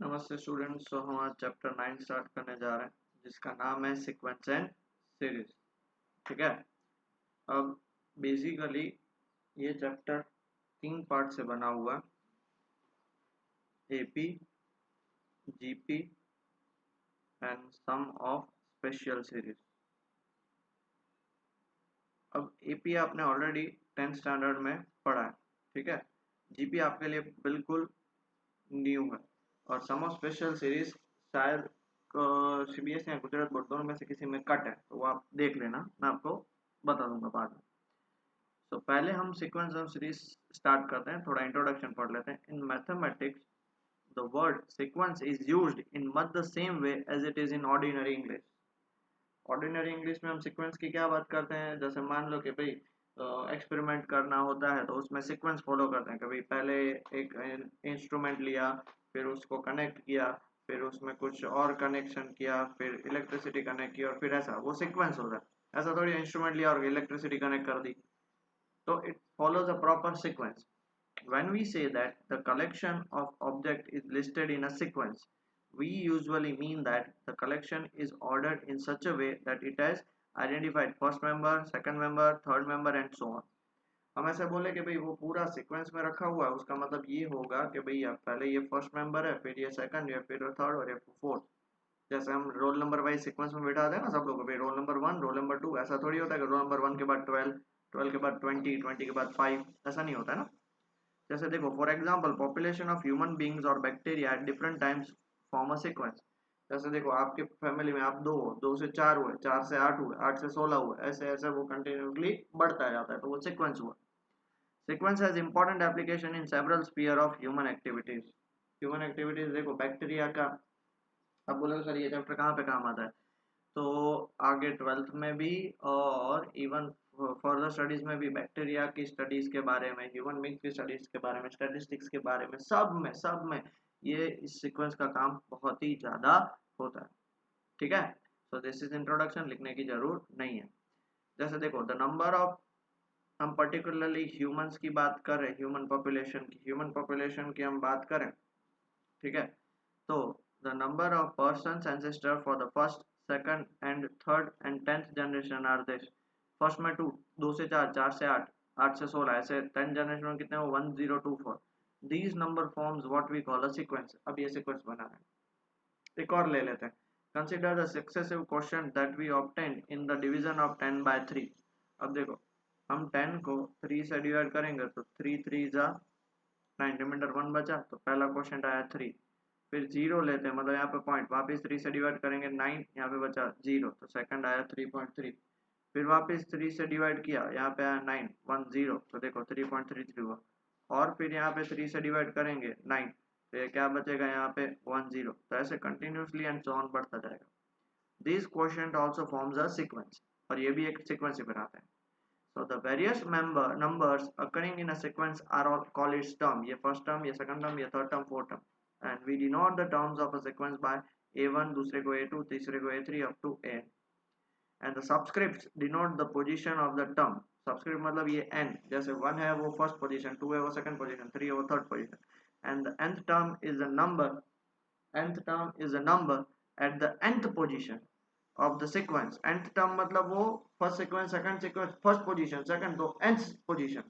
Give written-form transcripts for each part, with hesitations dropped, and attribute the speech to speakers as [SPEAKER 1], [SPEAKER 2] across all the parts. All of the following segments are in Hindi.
[SPEAKER 1] नमस्ते स्टूडेंट्स। तो हम आज चैप्टर 9 स्टार्ट करने जा रहे हैं जिसका नाम है सीक्वेंस एंड सीरीज। ठीक है। अब बेसिकली ये चैप्टर 3 पार्ट से बना हुआ है, AP, GP and sum of special series. अब एपी आपने ऑलरेडी 10th स्टैंडर्ड में पढ़ा है। ठीक है। जीपी आपके लिए बिल्कुल न्यू है और सम ऑफ स्पेशल सीरीज शायद सीबीएसई या गुजरात बोर्ड दोनों में से किसी में कट है, तो वो आप देख लेना, मैं आपको बता दूंगा बाद में। तो पहले हम सीक्वेंस ऑफ सीरीज स्टार्ट करते हैं, थोड़ा इंट्रोडक्शन पढ़ लेते हैं। In mathematics the word sequence is used in much the same way as it is in ordinary English. Ordinary English में हम सीक्वेंस की क्या बात करते हैं, जैसे मान लो कि भाई एक्सपेरिमेंट करना होता है तो उसमें सीक्वेंस फॉलो करते हैं कि भाई पहले एक इंस्ट्रूमेंट लिया, फिर उसको कनेक्ट किया, फिर उसमें कुछ और कनेक्शन किया, फिर इलेक्ट्रिसिटी कनेक्ट की और फिर ऐसा वो सीक्वेंस होता है। ऐसा थोड़ी इंस्ट्रूमेंट लिया और इलेक्ट्रिसिटी कनेक्ट कर दी, तो it follows a proper sequence. When we say that the collection of object is listed in a sequence, we usually mean that the collection is ordered in such a way that it has identified first member, second member, third member and so on. हम ऐसे बोले कि भाई वो पूरा सीक्वेंस में रखा हुआ है, उसका मतलब ये होगा कि भाई पहले ये फर्स्ट मेंबर है, फिर ये सेकंड, या फिर थर्ड और ये फोर्थ। जैसे हम रोल नंबर वाइज सीक्वेंस में बैठा दें ना सब लोग, भाई रोल नंबर 1, रोल नंबर 2, ऐसा थोड़ी होता है कि रोल नंबर 1 के बाद 12, 12 के बाद 20, 20 के बाद 5, ऐसा नहीं होता है ना। जैसे देखो, for example population of human beings और bacteria at different times form a sequence. जैसे देखो, आपके फैमिली में आप 2 हो, 2 से 4 हुए, 4 से 8 हुए, 8 से 16 हुए, ऐसे ऐसे वो कंटिन्यूसली बढ़ता जाता है, तो वो सीक्वेंस हुआ। Sequence has important application in several sphere of human activities. Human activities देखो, बैक्टीरिया का अब बोलोगे सर ये चैप्टर कहाँ पे काम आता है, तो आगे 12th में भी और इवन फर्दर स्टडीज में भी बैक्टीरिया की स्टडीज के बारे में, ह्यूमन बींग्स की स्टडीज के बारे में, स्टैटिस्टिक्स के बारे में, सब में ये इस सीक्वेंस का काम बहुत ही ज़्यादा होता है। ठीक है। सो दिस इज इंट्रोडक्शन, लिखने की जरूरत नहीं है। जैसे देखो, द नंबर ऑफ, हम पर्टिकुलरली ह्यूमंस की बात कर रहे हैं, ह्यूमन पॉपुलेशन की हम बात करें। ठीक है। तो the number of persons ancestor for the first, second and third and 10th generation are this। First में 2, 2 से 4, 4 से 8, 8 से 16, ऐसे 10 जनरेशन में कितने हो, 1024। these number forms what we call a sequence। अब ये सीक्वेंस बना है। एक और ले लेते हैं। consider the successive quotient that we obtained in the division of 10 by 3। अब देखो, हम 10 को 3 से डिवाइड करेंगे तो 3 3 जा 9, रिमाइंडर 1 बचा, तो पहला क्वेश्चन आया 3। फिर 0 लेते हैं, मतलब यहाँ पे पॉइंट, वापस 3 से डिवाइड करेंगे 9, यहाँ पे बचा 0, तो सेकंड आया 3.3। फिर वापस 3 से डिवाइड किया, यहाँ पे आया 9 1 0, तो देखो 3.33 हुआ। और फिर यहाँ पे 3 से डिवाइड करेंगे 9, तो ये क्या बचेगा, यहाँ पे 1 0। तो ऐसे कंटिन्यूसली एंड सो ऑन बढ़ता जाएगा। This quotient also forms a sequence, और ये भी एक सीक्वेंस ही बनाते हैं। So the various numbers occurring in a sequence are all called its term। ये first term, ये second term, ये third term, fourth term। And we denote the terms of a sequence by A1, दूसरे को A2, तीसरे को A3 up to N। And the subscripts denote the position of the term। Subscript मतलब ये n, जैसे 1 है वो first position, 2 है वो second position, 3 है वो third position। And the nth term is a number, at the nth position of the sequence। nth term मतलब वो first sequence, second sequence, first position, second, तो nth position,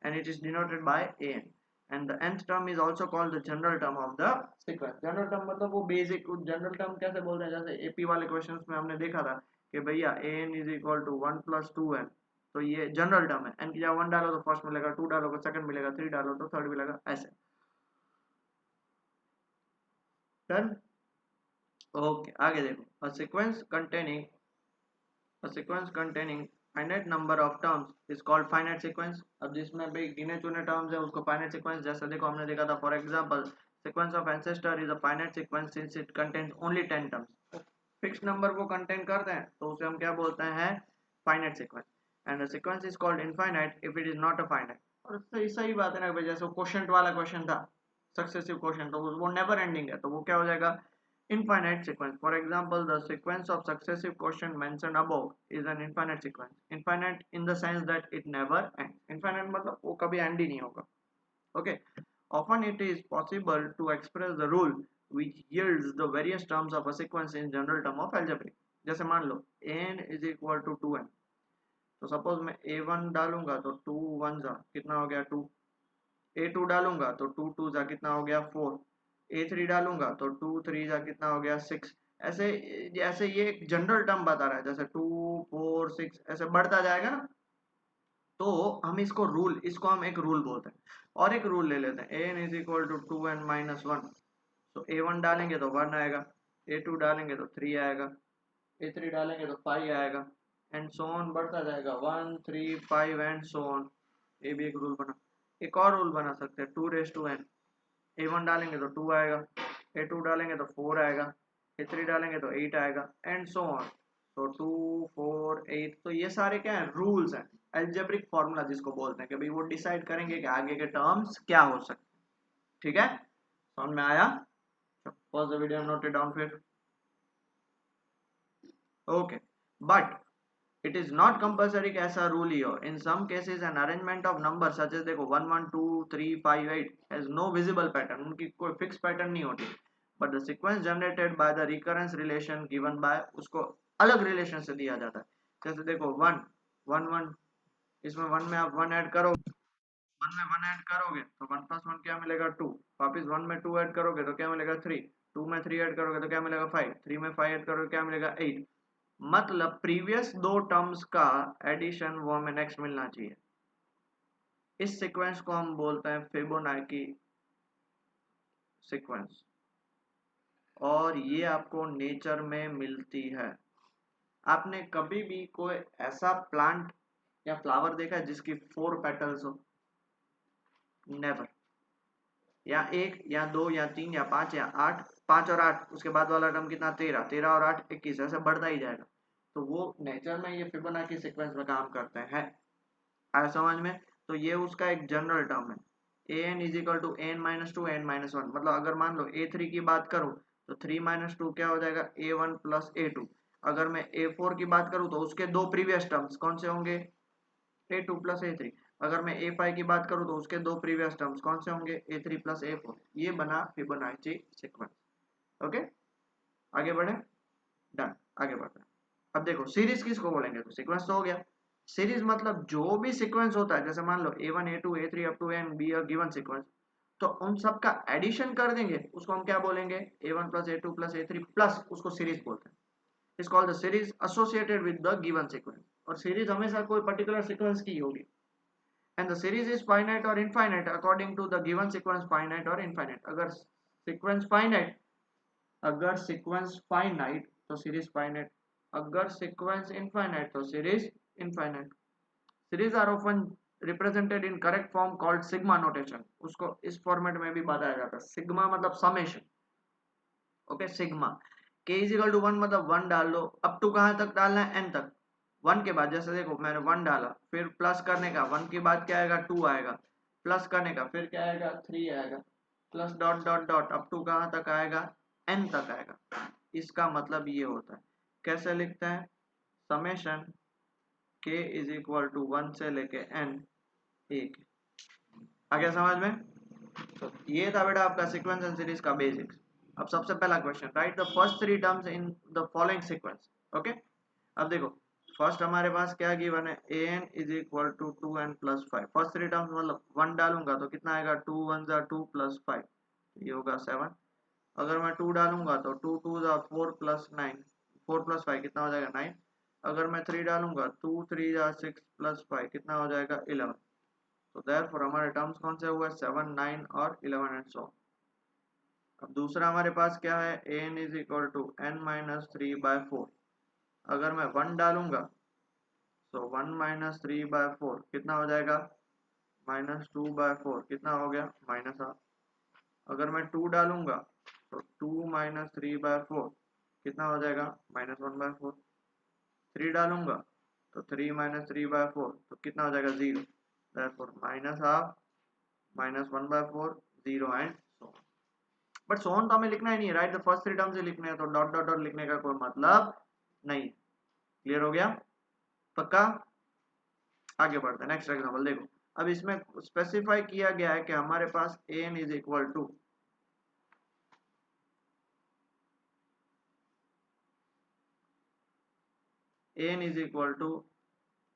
[SPEAKER 1] and it is denoted by an। and the nth term is also called the general term of the sequence। general term मतलब वो basic, general term कैसे बोलते हैं, जैसे एपी वाले क्वेश्चंस में हमने देखा था कि भैया an is equal to 1 plus 2n, तो ये जनरल टर्म है। n की जगह 1 डालो तो फर्स्ट मिलेगा, 2 डालो तो सेकंड मिलेगा, 3 डालो तो थर्ड मिलेगा, ऐसे। डन। ओके, आगे देखो। A sequence containing finite number of terms is called finite sequence। अब जिसमें भी गिने चुने टर्म्स है उसको finite sequence, जैसे देखो हमने देखा था, for example sequence of ancestor is a finite sequence since it contains only 10 terms। Fix number को कंटेन करते हैं तो उसे हम क्या बोलते हैं, finite sequence। and the sequence is called infinite if it is not a finite। और सही सही बात है ना भाई, जैसे क्वेश्चन वाला क्वेश्चन था सक्सेसिव क्वेश्चन, तो वो नेवर एंडिंग है, तो वो क्या हो जाएगा, infinite sequence। For example, the sequence of successive quotient mentioned above is an infinite sequence। Infinite in the sense that it never ends। Infinite मतलब वो कभी end ही नहीं होगा। Okay। Often it is possible to express the rule which yields the various terms of a sequence in general term of algebraic. जैसे मान लो n is equal to 2n, तो सपोज मैं a1 डालूंगा तो 2 1 जा कितना हो गया 2, a2 डालूंगा तो 2 2 जा कितना हो गया 4, a3 डालूंगा तो 2 3 जा कितना हो गया 6। ऐसे जैसे ये एक जनरल टर्म बता रहा है, जैसे 2 4 6 ऐसे बढ़ता जाएगा ना, तो हम इसको हम एक रूल बोलते हैं। और एक रूल ले लेते हैं, an is equal to 2n-1, तो a1 डालेंगे तो 1 आएगा, a2 डालेंगे तो 3 आएगा, a3 डालेंगे तो 5 आएगा, एंड सो ऑन बढ़ता जाएगा 1 3 5 एंड सो ऑन। ये भी एक रूल बना। एक और रूल बना सकते हैं 2n, a1 डालेंगे तो 2 आएगा, a2 डालेंगे तो 4 आएगा, a3 डालेंगे तो 8 आएगा एंड सो ऑन। तो 2 4 8, तो ये सारे क्या है रूल्स हैं, एल्जेब्रिक फॉर्मूला जिसको बोलते हैं कि भाई वो डिसाइड करेंगे कि आगे के टर्म्स क्या हो सकते हैं। ठीक है, समझ में आया? Pause the video, note it down फिर। Okay, but it is not compulsory कि ऐसा रूल ही हो। in some cases an arrangement of numbers such as देखो 1 1 2 3 5 8 has no visible pattern, उनकी कोई फिक्स पैटर्न नहीं होती, but the sequence generated by the recurrence relation given by, उसको अलग रिलेशन से दिया जाता है। जैसे देखो 1 1 1, इसमें 1 में आप 1 ऐड करो, 1 में 1 ऐड करोगे तो 1 प्लस 1 क्या मिलेगा 2, वापिस 1 में 2 ऐड करोगे तो क्या मिलेगा 3, 2 में 3 ऐड करोगे तो क्या मिलेगा 5, 3 में 5 ऐड करोगे क्या मिलेगा 8। मतलब प्रीवियस दो टर्म्स का एडिशन वो हमें नेक्स्ट मिलना चाहिए। इस सीक्वेंस को हम बोलते हैं फिबोनाची सीक्वेंस, और ये आपको नेचर में मिलती है। आपने कभी भी कोई ऐसा प्लांट या फ्लावर देखा है जिसकी 4 पेटल्स हो? नेवर। या 1 या 2 या 3 या 5 या 8, 5 और 8 उसके बाद वाला टर्म कितना 13, 13 और 8 21, ऐसे बढ़ता ही जाएगा। तो वो नेचर में ये फिबोनाची सीक्वेंस में काम करते हैं। आया समझ में? तो ये उसका एक जनरल टर्म है, an is equal to n-2 n-1। मतलब अगर मान लो a3 की बात करूं तो 3-2 क्या हो जाएगा a1 प्लस a2। अगर मैं a4 की बात करूं तो उसके दो प्रीवियस टर्म्स कौन से होंगे a2 प्लस a3। अगर मैं a5 की बात करूं तो उसके दो प्रीवियस टर्म्स कौन से होंगे a3 प्लस a4। ये बना फिबोनाची सीक्वेंस। ओके, आगे बढ़े, डन, आगे बढ़ते हैं। अब देखो सीरीज किसको बोलेंगे, तो सीक्वेंस तो हो गया। सीरीज मतलब जो भी सीक्वेंस होता है, जैसे मान लो a1 a2 a3 up to n be a given sequence, तो उन सब का एडिशन कर देंगे, उसको हम क्या बोलेंगे a1 plus a2 plus a3 plus, उसको सीरीज बोलते हैं। Is called the series associated with the given sequence. और सीरीज हमेशा कोई पर्टिकुलर सीक्वेंस की होगी, and the series is finite और infinite according to the given sequence, finite और इनफाइनाइट। अगर सीक्वेंस फाइनाइट तो सीरीज फाइनाइट, अगर सीक्वेंस इनफाइनाइट तो series infinite. Series are often represented in correct form called sigma notation. उसको इस फॉर्मेट में भी बताया जाता है, सिग्मा मतलब समेशन। ओके, सिग्मा के इज इक्वल टू 1 मतलब 1 डाल लो, अप टू कहां तक डालना है n तक। 1 के बाद जैसे देखो मैंने 1 डाला, फिर प्लस करने का 1 के बाद क्या आएगा 2 आएगा, प्लस करने का फिर क्या आएगा 3 आएगा, plus dot dot dot up to कहां तक आएगा n तक आएगा। इसका मतलब ये होता है, कैसे लिखते हैं, summation k is equal to 1 से लेके n, एक। आ गया समझ में? तो ये था बेटा आपका सीक्वेंस एंड सीरीज का बेसिक्स। अब सबसे पहला question, write the first three terms in the following sequence. Okay, अब देखो फर्स्ट हमारे पास क्या गिवन है, an is equal to 2n plus 5। First three terms मतलब 1 डालूंगा तो कितना आएगा 2 1 जा 2 प्लस 5, ये होगा 7। अगर मैं 2 डालूंगा तो 2 2 जा 4 प्लस 9, 4 प्लस 5 कितना हो जाएगा 9। अगर मैं 3 डालूंगा 2 3 जा 6 प्लस 5 कितना हो जाएगा 11। तो देयरफॉर हमारे टर्म्स कौन से हुए 7 9 और 11 एंड सो। अब दूसरा हमारे पास क्या है, an is equal to n-3/4। अगर मैं 1 डालूंगा तो 1-3/4 कितना हो जाएगा -2/4, कितना हो गया -8। अगर मैं 2 डालूंगा तो 2-3/4 कितना हो जाएगा -1/4। 3 डालूंगा तो 3-3/4 तो कितना हो जाएगा 0। therefore -12 -1/4 0 and so. But soon तो हमें लिखना ही नहीं है, write the first three terms ही लिखने हैं, तो डॉट डॉट डॉट लिखने का कोई मतलब नहीं। क्लियर हो गया, पक्का? आगे बढ़ते हैं, नेक्स्ट एग्जांपल देखो। अब इसमें स्पेसिफाई किया गया है कि हमारे पास an is equal to n is equal to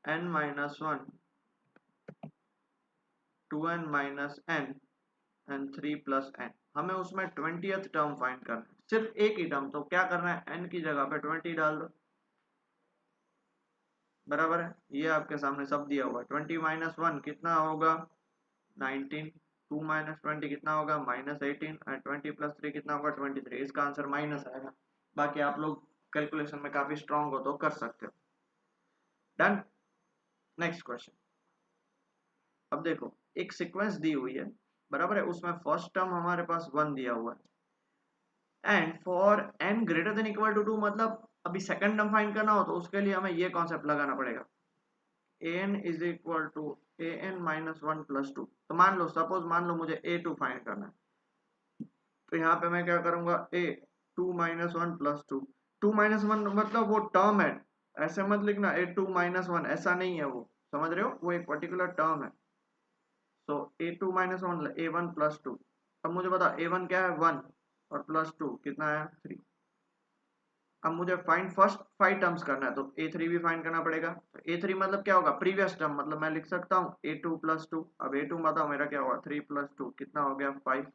[SPEAKER 1] n minus one two n minus n and 3 plus n. हमें उसमें 20th टर्म फाइंड करना है, सिर्फ एक ही टर्म। तो क्या करना है, n की जगह पे 20 डाल दो, बराबर है। ये आपके सामने सब दिया हुआ है। 20 माइनस वन कितना होगा 19, 2 माइनस 20 कितना होगा -18 और 20 प्लस 3 कितना होगा 23। इसका आंसर माइनस आएगा। बाकी आप लोग कैलकुलेशन में काफी स्ट्रांग हो तो कर सकते हो। डन। Next question. अब देखो एक सीक्वेंस दी हुई है, बराबर है। उसमें फर्स्ट टर्म हमारे पास 1 दिया हुआ है and for n greater than equal to 2, मतलब अभी सेकंड टर्म फाइंड करना हो तो उसके लिए हमें ये कॉन्सेप्ट लगाना पड़ेगा, an is equal to an minus one plus two. तो मान लो सपोज मान लो मुझे a2 फाइंड करना है, तो यहाँ पे मैं क्या करूंगा, a 2 minus one plus to. 2 minus one मतलब वो टर्म है, ऐसे मत लिखना a2 माइनस वन, ऐसा नहीं है वो, समझ रहे हो, वो एक पर्टिकुलर टर्म है। सो a2 minus one a1 plus two. अब मुझे बता a1 क्या है 1 और प्लस टू कितना है 3। अब मुझे फाइंड फर्स्ट 5 टर्म्स करना है, तो a3 भी फाइंड करना पड़ेगा। तो a3 मतलब क्या होगा, प्रीवियस टर्म, मतलब मैं लिख सकता हूँ a2 प्लस टू। अब a2 बताओ मेरा क्या होगा, 3 प्लस टू कितना हो गया 5।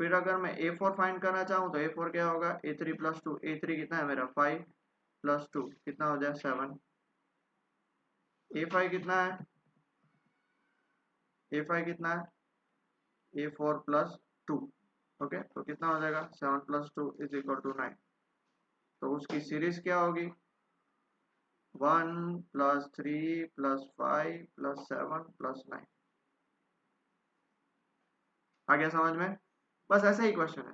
[SPEAKER 1] फिर अगर मैं a4 फाइंड करना चाहूँ तो a4 क्या होगा, a3 प्लस टू। a3 कितना है मेरा 5 प्लस टू कितना हो जाए 7। a5 कितना है, a5 कितना है a4 प्लस टू। ओके, तो कितना हो जाएगा 7 plus two is equal to 9। तो उसकी सीरीज क्या होगी, 1 प्लस 3 प्लस 5 प्लस 7 प्लस 9। आ गया समझ में। बस ऐसा ही क्वेश्चन है।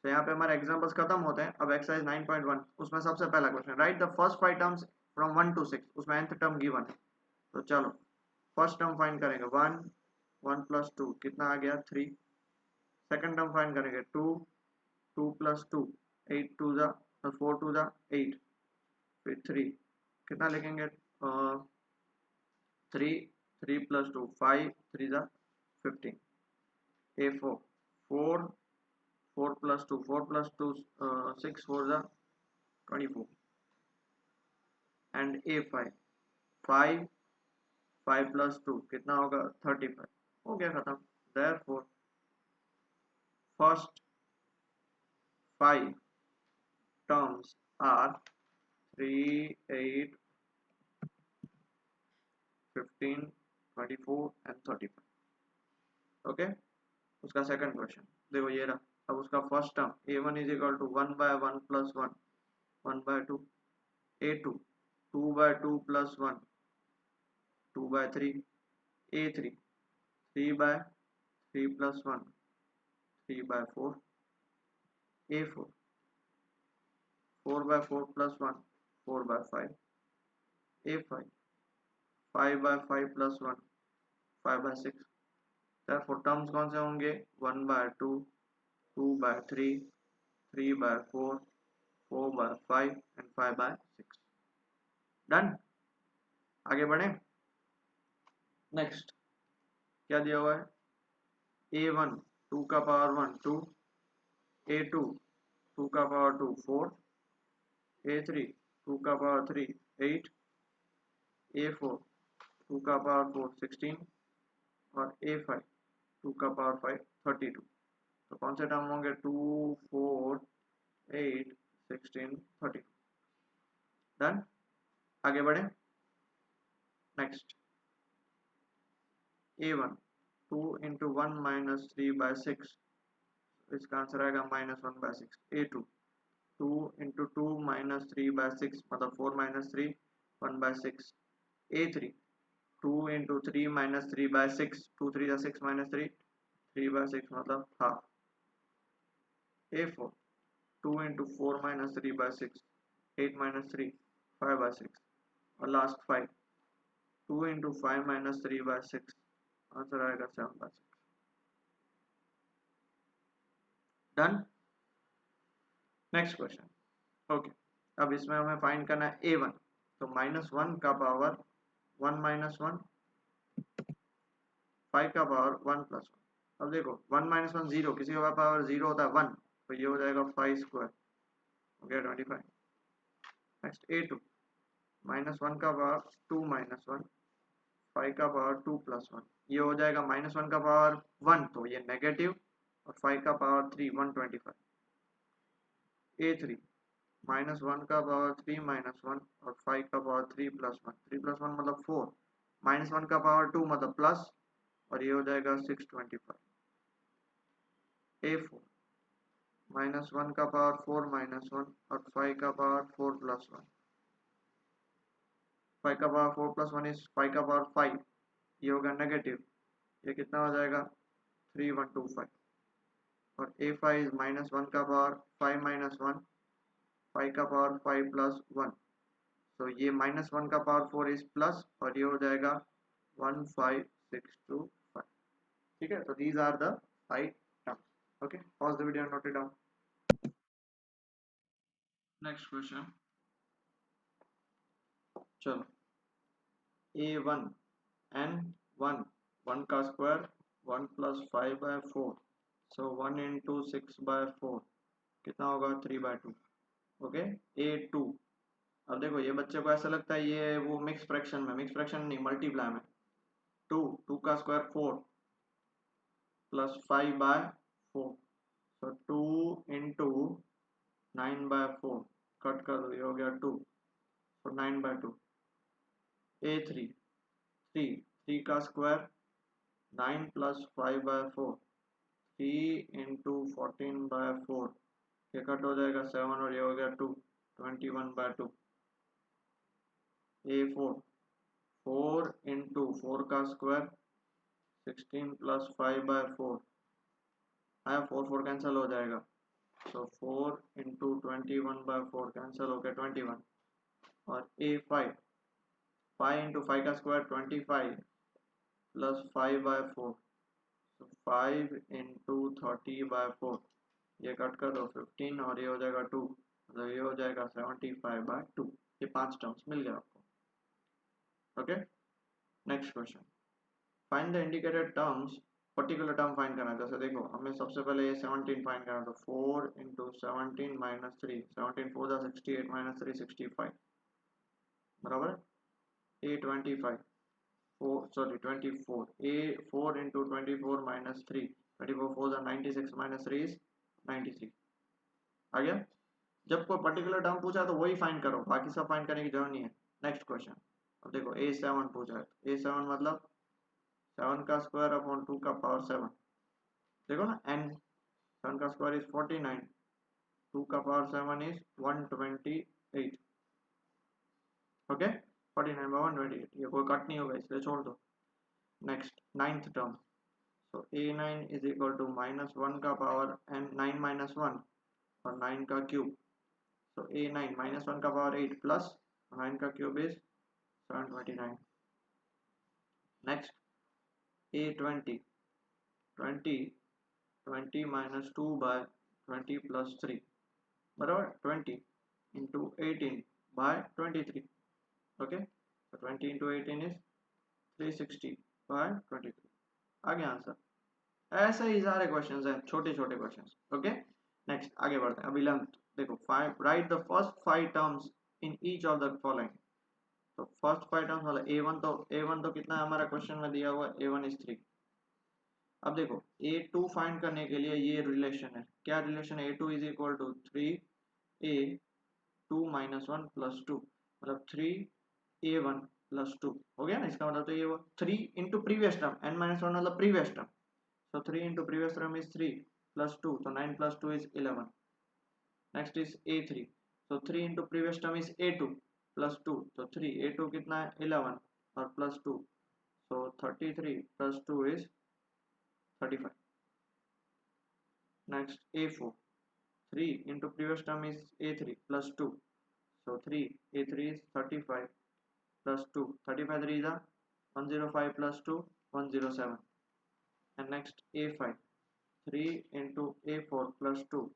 [SPEAKER 1] तो यहाँ पे हमारे एग्जांपल्स खत्म होते हैं। अब एक्सरसाइज 9.1, उसमें सबसे पहला question, write the first 5 terms from 1 to 6। उसमें nth टर्म गिवन है। तो चलो फर्स्ट टर्म फाइंड करेंगे 1, 1 प्लस 2 कितना आ गया 3। सेकंड टर्म फाइंड करेंगे 2, 2 प्लस 2 8 टू जा 4 टू जा 8। फिर 3 कितना लिखेंगे 3, 3 प्लस 2 5 3 जा 15। a4 4, 4 प्लस 2 4 प्लस 2 6 4 जा 24 एंड a5 5, 5 प्लस 2 कितना होगा 35। हो गया खत्म। Therefore first 5 terms are 3, 8, 15, 24 and 35। Okay, उसका सेकंड क्वेश्चन देखो ये रहा। अब उसका first term a1 is equal to 1 by 1 plus 1, 1 by 2। a2 2 by 2 plus 1, 2 by 3। a3 3 by 3 plus 1, 3 by 4। a4 4 by 4 plus 1, 4 by 5। a5 5 by 5 plus 1, 5 by 6। therefore terms कौन से होंगे 1 by 2, 2 by 3, 3 by 4, 4 by 5 and 5 by 6। Done. आगे बढ़े। नेक्स्ट क्या दिया हुआ है, a1 2 का पावर 1 2, a2 2 का पावर 2 4, a3 2 का पावर 3 8, a4 2 का पावर 4 16 और a5 2 का पावर 5 32। तो कौन से टर्म होंगे 2, 4, 8, 16, 32। डन। आगे बढ़े। Next a1 2 into 1 minus 3 by 6, इसका आंसर आएगा -1 by 6। a2 2 into 2 minus 3 by 6 मतलब 4 minus 3 1 by 6। a3 2 into 3 minus 3 by 6, 2 3 जा 6 माइनस 3 3 बाय 6 मतलब half. a4 2 into 4 minus 3 by 6 8 minus 3 5 by 6 और last 5 2 into 5 minus 3 by 6, answer आएगा 7 by 6। Done. Next question. Okay, अब इसमें हमें फाइंड करना है a1। तो -1 का पावर 1 माइनस 1, 5 का पावर 1 प्लस 1। अब देखो 1 माइनस 1 0, किसी का पावर 0 होता है 1, तो ये हो जाएगा 5 स्क्वायर, हो गया 25। नेक्स्ट a2 -1 का पावर 2 -1, 5 का पावर 2 + 1, ये हो जाएगा -1 का पावर 1, तो ये नेगेटिव, और 5 का पावर 3 125। A3 -1 का पावर 3 -1 और 5 का पावर 3 + 1, 3 + 1 मतलब 4, -1 का पावर 2 मतलब प्लस, और ये हो जाएगा 625। A4 -1 का पावर 4 -1 और 5 का पावर 4 + 1, 5 का पावर 4 + 1 इज 5 का पावर 5, ये होगा नेगेटिव, ये कितना हो जाएगा 3125। और A5 इज -1 का पावर 5 -1, 5 का पावर 5 + 1, तो ये -1 का पावर 4 इज प्लस, और ये हो जाएगा 15625। ठीक है, तो these are the 5 terms. Okay, pause the video and note it down. Next question, चलो A1 n1, 1 का स्क्वायर 1 + 5/4, सो 1 × 6/4 कितना होगा 3/2। ओके, A2, अब देखो ये बच्चे को ऐसा लगता है ये वो मिक्स फ्रैक्शन में, मिक्स फ्रैक्शन नहीं मल्टीप्लाई में, 2 का स्क्वायर 4 + 5/4, सो 2 × 9/4, कट कर दो, ये हो गया 2, तो 9/2। A3 3 का स्क्वायर 9 + 5/4, 3 × 14/4, ये कट हो जाएगा 7, और ये हो गया 2, 21/2। A4 4 × 4 का स्क्वायर 16 + 5/4, आया 4 4 कैंसिल हो जाएगा, सो 4 × 21/4 कैंसिल हो गया 21। और A5 5 × 5 का स्क्वायर 25 + 5/4, तो 5 × 30/4, ये कट कर दो 15, और ये हो जाएगा 2, मतलब ये हो जाएगा 75/2। ये 5 टर्म्स मिल गया आपको। Okay, next question, find the indicated terms, particular term find करना है। जैसे देखो हमें सबसे पहले ये 17 फाइंड करना, तो 4 × 17 - 3, 17 4 68 - 3 65, बराबर। A25 4 sorry 24, A4 × 24 - 3, 24 4 96 - 3 is 93। आ गया। जब कोई पर्टिकुलर टर्म पूछा तो वही फाइंड करो, बाकी सब फाइंड करने की जरूरत नहीं है। नेक्स्ट क्वेश्चन, अब देखो A7 पूछा है, A7 मतलब 7 का स्क्वायर अपॉन 2 का पावर 7, देखो ना n, 7 का स्क्वायर इज 49, 2 का पावर 7 इज 128। ओके, 49/128, ये कोई कट नहीं होगा इसलिए छोड़ दो। नेक्स्ट नाइन्थ टर्म, तो A9 इज इक्वल टू -1 का पावर n 9 - 1 और 9 का क्यूब, तो A9 -1 का पावर 8 प्लस 9 का क्यूब इज 729। नेक्स्ट A20 20 20 - 2/20 + 3, बराबर 20 × 18/23। ओके, तो 20 × 18 इज 360/23। आगे आंसर, ऐसे ही सारे क्वेश्चंस हैं, छोटे छोटे क्वेश्चंस। ओके, नेक्स्ट आगे बढ़ते हैं। अब 11th देखो, right the first 5 terms in each of the following. तो फर्स्ट 5 टर्म्स वाला A1 तो कितना है हमारा क्वेश्चन में दिया हुआ है, A1 इज 3। अब देखो A2 फाइंड करने के लिए ये रिलेशन है, क्या रिलेशन है, A2 is equal to 3A2 - 1 + 2, मतलब 3A1 + 2 हो गया ना। इसका मतलब तो ये वो 3 इंटू प्रीवियस टर्म, n - 1 मतलब previous term, so 3 into previous term is 3 plus 2, so 9 plus 2 is 11। next is A3, so 3 into previous term is A2 plus 2, so 3 A2 कितना है 11 और plus 2, so 33 plus 2 is 35। next A4, 3 into previous term is A3 plus 2, so 3 A3 is 35 plus 2, 35 3 is 105 plus 2 107। and next A5, 3 into A4 plus 2,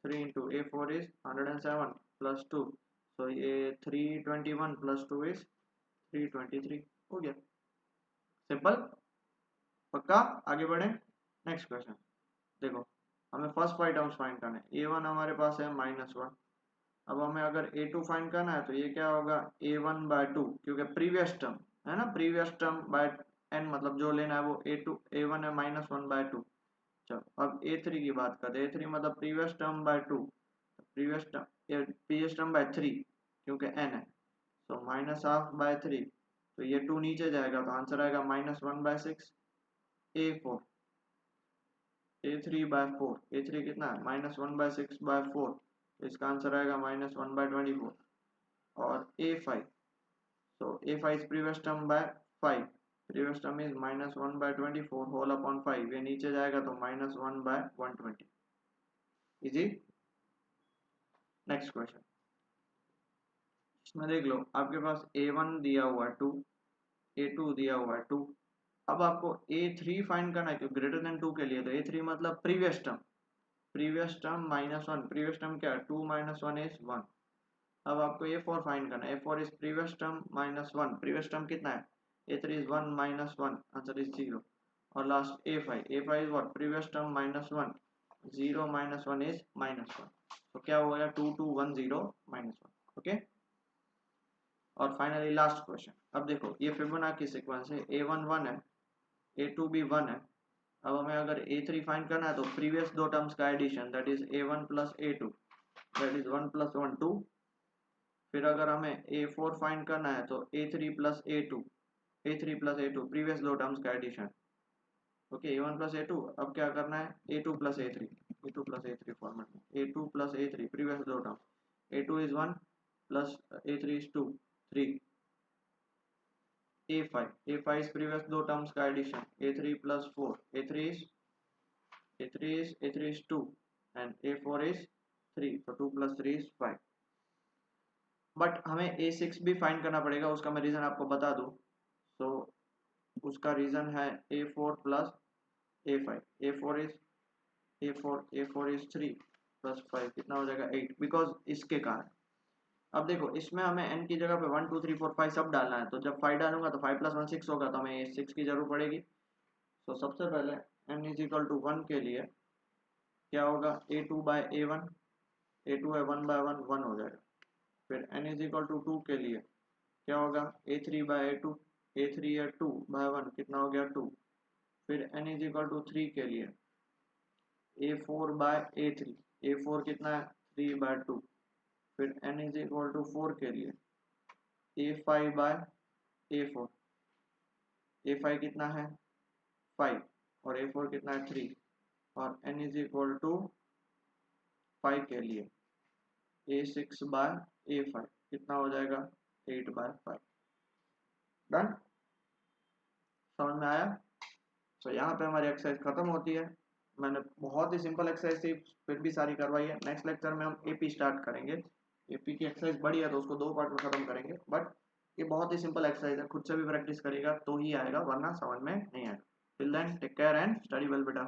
[SPEAKER 1] 3 into A4 is 107 plus 2, so ये 321 plus 2 is 323 हो गया। सिंपल, पक्का। आगे बढ़े, नेक्स्ट क्वेश्चन देखो, हमें फर्स्ट 5 टर्म्स फाइंड करने। A1 हमारे पास है -1, अब हमें अगर A2 फाइंड करना है तो ये क्या होगा A1/2, क्योंकि प्रीवियस टर्म है ना, प्रीवियस टर्म बाय n, मतलब जो लेना है वो A1 है -1/2। चलो अब A3 की बात करते हैं। A3 मतलब previous term by 2, previous term by 3, क्योंकि n है, तो -1/2/3, तो ये 2 नीचे जाएगा तो आंसर आएगा -1/6। A4 A3/4, A3 कितना है -1/6/4, तो इसका आंसर आएगा -1/24। और A5, so A5 is previous term by 5, previous term is -1/24 whole upon 5, ये नीचे जाएगा तो -1/120। इजी। नेक्स्ट क्वेश्चन, इसमें देख लो आपके पास A1 दिया हुआ है 2, A2 दिया हुआ है 2। अब आपको A3 फाइंड करना है, क्योंकि ग्रेटर देन 2 के लिए, तो A3 मतलब previous term, previous term -1, previous term क्या है 2 - 1 इज 1। अब आपको A4 फाइंड करना है। A4 is previous term -1, previous term कितना है A3 इज 1 - 1, आंसर इज 0। और last A5, A5 is what previous term -1, 0 - 1 is -1, तो क्या हो गया 2 2 1 0 -1। ओके। और फाइनली लास्ट क्वेश्चन, अब देखो ये फिबोनाची सीक्वेंस है, A1 1 है, A2 भी 1 है। अब हमें अगर A3 फाइंड करना है तो प्रीवियस दो टर्म्स का addition, that is A1 + A2, that is 1 + 1 2। फिर अगर हमें A4 फाइंड करना है तो A3 + A2, A3 + A2 previous दो टर्म्स का एडिशन। ओके, A1 + A2, अब क्या करना है A2 + A3, A2 + A3 format में, A2 + A3 प्रीवियस दो terms, A2 is 1 + A3 is 2 3। A5, A5 is previous दो टर्म्स का addition, A3 + 4, A3 is 2 and A4 is 3, so 2 + 3 is 5। But हमें A6 भी फाइंड करना पड़ेगा, उसका मैं रीजन आपको बता दूं। तो उसका रीजन है A4 + A5, A4 is 3 + 5, कितना हो जाएगा 8, बिकॉज इसके कारण। अब देखो इसमें हमें n की जगह पे 1 2 3 4 5 सब डालना है, तो जब 5 डालूंगा तो 5 + 1 6 होगा, तो हमें 6 की जरूरत पड़ेगी। तो सबसे पहले n = 1 के लिए क्या होगा A2/A1, A2 है 1/1 1 हो जाएगा। फिर n = 2 के लिए क्या होगा A3/A2, A3 है 2/1, कितना हो गया 2। फिर n = 3 के लिए A4/A3, A4 कितना है 3/2। फिर n = 4 के लिए A5/A4, A5 कितना है 5 और A4 कितना है 3। और n = 5 के लिए A6/A5, कितना हो जाएगा 8/5। डन, समझ में आया। तो यहाँ पे हमारी एक्सरसाइज खत्म होती है। मैंने बहुत ही सिंपल एक्सरसाइज थी, फिर भी सारी करवाई है। नेक्स्ट लेक्चर में हम एपी स्टार्ट करेंगे। एपी की एक्सरसाइज बड़ी है तो उसको 2 पार्ट में खत्म करेंगे, बट ये बहुत ही सिंपल एक्सरसाइज है, खुद से भी प्रैक्टिस करिएगा तो ही आएगा, वरना समझ में नहीं आएगा। Till then take care and study well बेटा।